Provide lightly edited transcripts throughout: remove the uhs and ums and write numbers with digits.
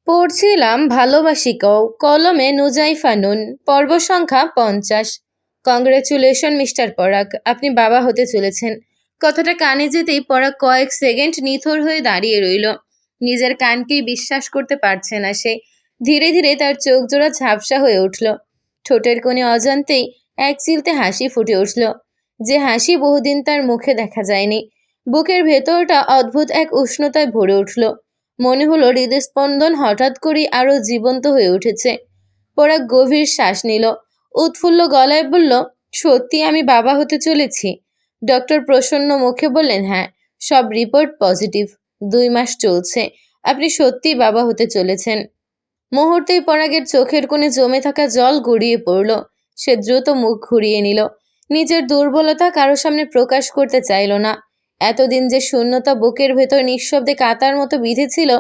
পড়ছিলাম ভালোবাসি কও কলমে নুজাইফা নুন পর্ব সংখ্যা 50। কংগ্রেচুলেশন মিস্টার পরাগ, আপনি বাবা হতে চলেছেন। কথাটা কানে যেতেই পরাগ কয়েক সেকেন্ড নিথর হয়ে দাঁড়িয়ে রইল। নিজের কানকেই বিশ্বাস করতে পারছে না সে। ধীরে ধীরে তার চোখ জোড়া ঝাপসা হয়ে উঠল। ঠোঁটের কোণে অজান্তেই এক চিলতে হাসি ফুটে উঠল, যে হাসি বহুদিন তার মুখে দেখা যায়নি। বুকের ভেতরটা অদ্ভুত এক উষ্ণতায় ভরে উঠল। মনে হলো হৃদস্পন্দন হঠাৎ করেই আরো জীবন্ত হয়ে উঠেছে। পরাগ গভীর শ্বাস নিল, উৎফুল্ল গলায় বলল, সত্যি আমি বাবা হতে চলেছি? ডক্টর প্রসন্ন মুখে বললেন, হ্যাঁ, সব রিপোর্ট পজিটিভ। 2 মাস চলছে, আপনি সত্যিই বাবা হতে চলেছেন। মুহূর্তেই পরাগের চোখের কোণে জমে থাকা জল গড়িয়ে পড়ল। সে দ্রুত মুখ ঘুরিয়ে নিল। নিজের দুর্বলতা কারো সামনে প্রকাশ করতে চাইল না। এতদিন যে শূন্যতা বুকের ভেতর নিঃশব্দে কাতার মতো বিঁধেছিল,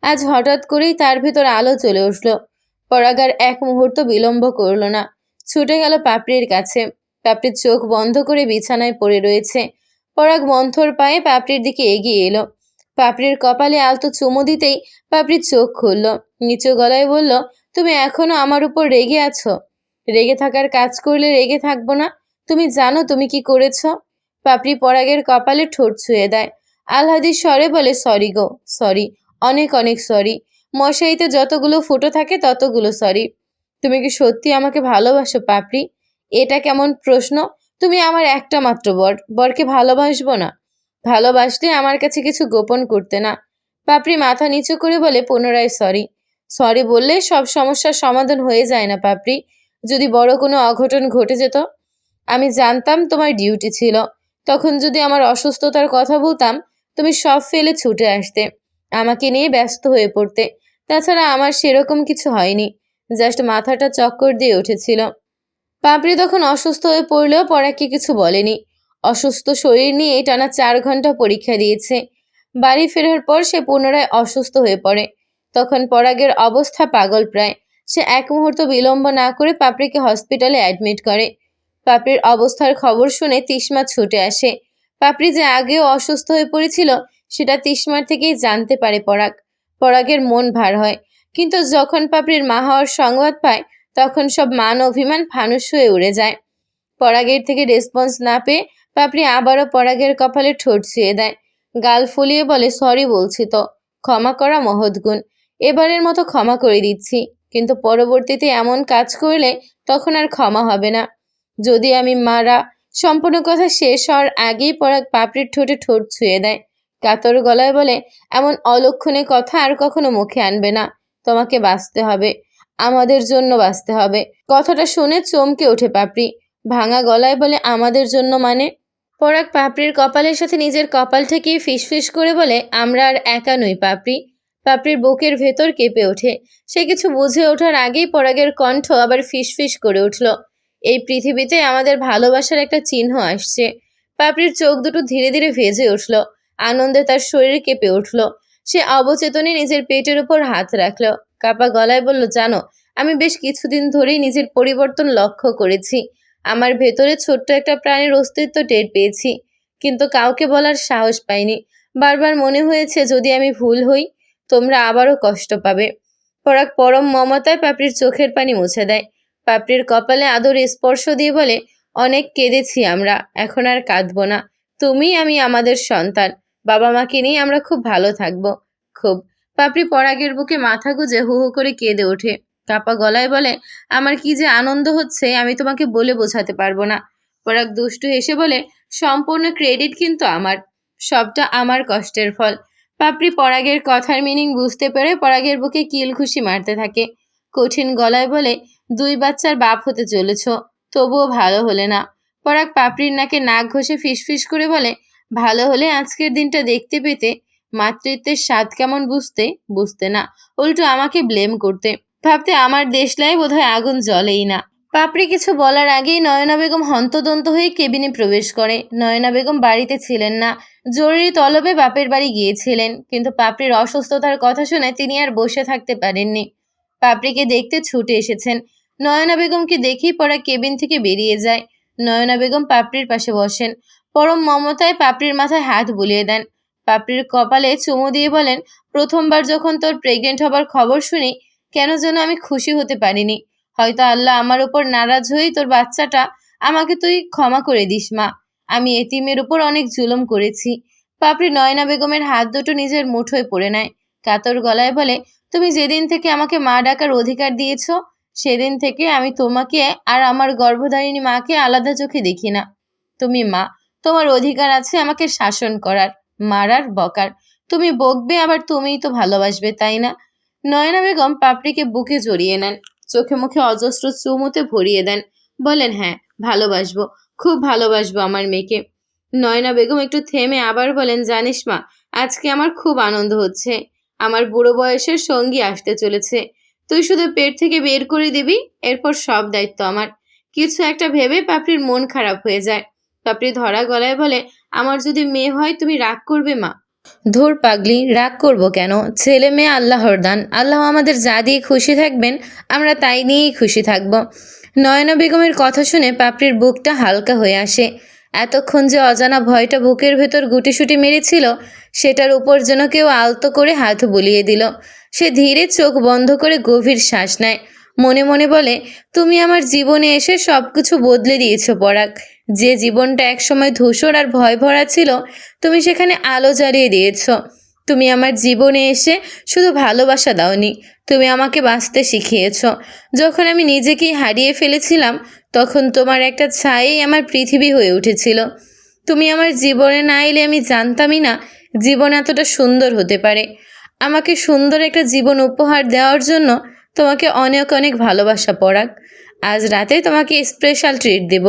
আজ হঠাৎ করেই তার ভেতর আলো চলে উঠল। পরাগ আর এক মুহূর্ত বিলম্ব করল না, ছুটে গেল পাপড়ির কাছে। পাপড়ির চোখ বন্ধ করে বিছানায় পড়ে রয়েছে। পরাগ মন্থর পায়ে পাপড়ির দিকে এগিয়ে এলো। পাপড়ির কপালে আলতো চুমু দিতেই পাপড়ির চোখ খুলল। নিচু গলায় বলল, তুমি এখনো আমার উপর রেগে আছো? রেগে থাকার কাজ করলে রেগে থাকবো না? তুমি জানো তুমি কি করেছ? পাপড়ি পরাগের কপালে ঠোঁট ছুঁয়ে দেয়। আহ্লাদির স্বরে বলে, সরি গো, সরি, অনেক অনেক সরি। মশারিতে যতগুলো ফুটো থাকে ততগুলো সরি। তুমি কি সত্যি আমাকে ভালোবাসো পাপড়ি? এটা কেমন প্রশ্ন? তুমি আমার একটা মাত্র বর, বরকে ভালোবাসবো না? ভালোবাসলে আমার কাছে কিছু গোপন করতে না। পাপড়ি মাথা নিচু করে বলে, পুনরায় সরি। সরি বললে সব সমস্যার সমাধান হয়ে যায় না পাপড়ি। যদি বড় কোনো অঘটন ঘটে যেত? আমি জানতাম তোমার ডিউটি ছিল। তখন যদি আমার অসুস্থতার কথা বলতাম, তুমি সব ফেলে ছুটে আসতে, আমাকে নিয়ে ব্যস্ত হয়ে পড়তে। তাছাড়া আমার সেরকম কিছু হয়নি, জাস্ট মাথাটা চক্কর দিয়ে উঠেছিল। পাপড়ি তখন অসুস্থ হয়ে পড়লেও পরাগকে কিছু বলেনি। অসুস্থ শরীর নিয়ে টানা 4 ঘন্টা পরীক্ষা দিয়েছে। বাড়ি ফেরার পর সে পুনরায় অসুস্থ হয়ে পড়ে। তখন পরাগের অবস্থা পাগল প্রায়। সে এক মুহূর্ত বিলম্ব না করে পাপড়িকে হসপিটালে অ্যাডমিট করে। পাপড়ির অবস্থার খবর শুনে তিশমা ছুটে আসে। পাপড়ি যে আগেও অসুস্থ হয়ে পড়েছিল সেটা তিশমার থেকেই জানতে পারে পরাগ। পরাগের মন ভার হয়, কিন্তু যখন পাপড়ির মা হওয়ার সংবাদ পায় তখন সব মান অভিমান ফানুস হয়ে উড়ে যায়। পরাগের থেকে রেসপন্স না পেয়ে পাপড়ি আবারও পরাগের কপালে ঠোঁট ছুঁয়ে দেয়। গাল ফুলিয়ে বলে, সরি বলছি তো, ক্ষমা করা মহৎ গুণ। এবারের মতো ক্ষমা করে দিচ্ছি, কিন্তু পরবর্তীতে এমন কাজ করলে তখন আর ক্ষমা হবে না। যদি আমি মারা। সম্পূর্ণ কথা শেষ হওয়ার আগেই পরাগ পাপড়ির ঠোঁটে ঠোঁট ছুঁয়ে দেয়। কাতর গলায় বলে, এমন অলক্ষণে কথা আর কখনো মুখে আনবে না। তোমাকে বাঁচতে হবে, আমাদের জন্য বাঁচতে হবে। কথাটা শুনে চমকে ওঠে পাপড়ি। ভাঙা গলায় বলে, আমাদের জন্য মানে? পরাগ পাপড়ির কপালের সাথে নিজের কপাল ঠেকিয়ে ফিসফিস করে বলে, আমরা আর একা নই পাপড়ি। পাপড়ির বুকের ভেতর কেঁপে ওঠে। সে কিছু বুঝে ওঠার আগেই পরাগের কণ্ঠ আবার ফিসফিস করে উঠল, এই পৃথিবীতে আমাদের ভালোবাসার একটা চিহ্ন আসছে। পাপড়ির চোখ দুটো ধীরে ধীরে ভেজে উঠল। আনন্দে তার শরীর কেঁপে উঠল। সে অবচেতনে নিজের পেটের উপর হাত রাখল। কাপা গলায় বলল, জানো, আমি বেশ কিছুদিন ধরেই নিজের পরিবর্তন লক্ষ্য করেছি। আমার ভেতরে ছোট্ট একটা প্রাণের অস্তিত্ব টের পেয়েছি, কিন্তু কাউকে বলার সাহস পাইনি। বারবার মনে হয়েছে যদি আমি ভুল হই, তোমরা আবারও কষ্ট পাবে। পরাগ পরম মমতায় পাপড়ির চোখের পানি মুছে দেয়। পাপড়ির কপালে আদর স্পর্শ দিয়ে বলে, অনেক কেঁদেছি আমরা, এখন আর কাঁদবো না। তুমি, আমি, আমাদের সন্তান, বাবা মাকে নিয়ে আমরা খুব ভালো থাকবো, খুব। পাপড়ি পরাগের বুকে মাথা গুজে হু হু করে কেঁদে ওঠে। কাপা গলায় বলে, আমার কি যে আনন্দ হচ্ছে আমি তোমাকে বলে বোঝাতে পারবো না। পরাগ দুষ্টু হেসে বলে, সম্পূর্ণ ক্রেডিট কিন্তু আমার, সবটা আমার কষ্টের ফল। পাপড়ি পরাগের কথার মিনিং বুঝতে পেরে পরাগের বুকে কিল ঘুষি মারতে থাকে। কঠিন গলায় বলে, 2 বাচ্চার বাপ হতে চলেছ, তবুও ভালো হলে না। পরাগ পাপড়ির নাকে নাক ঘষে ফিসফিস করে বলে, ভালো হলে আজকের দিনটা দেখতে পেতে, মাতৃত্বের স্বাদ কেমন বুঝতে, বুঝতে না, উল্টো আমাকে ব্লেম করতে, ভাবতে আমার দেশলাই বোধহয় আগুন জ্বলেই না। পাপড়ি কিছু বলার আগেই নয়না বেগম হন্তদন্ত হয়ে কেবিনে প্রবেশ করে। নয়না বেগম বাড়িতে ছিলেন না, জরুরি তলবে বাপের বাড়ি গিয়েছিলেন, কিন্তু পাপড়ির অসুস্থতার কথা শুনে তিনি আর বসে থাকতে পারেননি। পাপড়িকে দেখতে ছুটে এসেছেন। নয়না বেগমকে দেখেই পরাগ কেবিন থেকে বেরিয়ে যায়। নয়না বেগম পাপড়ির পাশে বসেন। পরম মমতায় পাপড়ির মাথায় হাত বুলিয়ে দেন। পাপড়ির কপালে চুমু দিয়ে বলেন, প্রথমবার যখন তোর প্রেগনেন্ট হবার খবর শুনি কেন যেন আমি খুশি হতে পারিনি। হয়তো আল্লাহ আমার উপর নারাজ হয়েই তোর বাচ্চাটা আমাকে তুই ক্ষমা করে দিস মা। আমি এতিমের উপর অনেক জুলুম করেছি। পাপড়ি নয়না বেগমের হাত দুটো নিজের মুঠোয় পড়ে নেয়, কাতর গলায় বলে, তুমি যেদিন থেকে আমাকে মা ডাকার অধিকার দিয়েছ সেদিন থেকে আমি তোমাকে আর আমার গর্ভধারিণী মাকে আলাদা চোখে দেখি না। তুমি মা, তোমার অধিকার আছে আমাকে শাসন করার, মারার, বকার। তুমি বকবে আবার তুমিই তো ভালোবাসবে, তাই না? নয়না বেগম পাপড়িকে বুকে জড়িয়ে নেন, চোখে মুখে অজস্র চুমুতে ভরিয়ে দেন, বলেন, হ্যাঁ ভালোবাসবো, খুব ভালোবাসবো আমার মেয়েকে। নয়না বেগম একটু থেমে আবার বলেন, জানিস মা, আজকে আমার খুব আনন্দ হচ্ছে। আমার বুড়ো বয়সের সঙ্গী আসতে চলেছে। তুই শুধু পেট থেকে বের করে দিবি, এরপর সব দায়িত্ব আমার। কিছু একটা ভেবে পাপড়ির মন খারাপ হয়ে যায়। পাপড়ি ধরা গলায় বলে, আমার যদি মেয়ে হয় তুমি রাগ করবে মা? ধুর পাগলি, রাগ করব কেন? ছেলে মেয়ে আল্লাহর দান, আল্লাহ আমাদের যা দিয়ে খুশি থাকবেন আমরা তাই নিয়েই খুশি থাকব। নয়না বেগমের কথা শুনে পাপড়ির বুকটা হালকা হয়ে আসে। এতক্ষণ যে অজানা ভয়টা বুকের ভেতর গুটিসুটি মেরেছিল সেটার উপর যেন কেউ আলতো করে হাত বুলিয়ে দিল। সে ধীরে চোখ বন্ধ করে গভীর শ্বাস নেয়, মনে মনে বলে, তুমি আমার জীবনে এসে সব কিছু বদলে দিয়েছো পরাগ। যে জীবনটা একসময় ধূসর আর ভয় ভরা ছিল তুমি সেখানে আলো জ্বালিয়ে দিয়েছ। তুমি আমার জীবনে এসে শুধু ভালোবাসা দাওনি, তুমি আমাকে বাঁচতে শিখিয়েছ। যখন আমি নিজেকেই হারিয়ে ফেলেছিলাম তখন তোমার একটা ছায়াই আমার পৃথিবী হয়ে উঠেছিল। তুমি আমার জীবনে না এলে আমি জানতামই না জীবন এতটা সুন্দর হতে পারে। আমাকে সুন্দর একটা জীবন উপহার দেওয়ার জন্য তোমাকে অনেক অনেক ভালোবাসা পরাগ। আজ রাতে তোমাকে স্পেশাল ট্রিট দেব।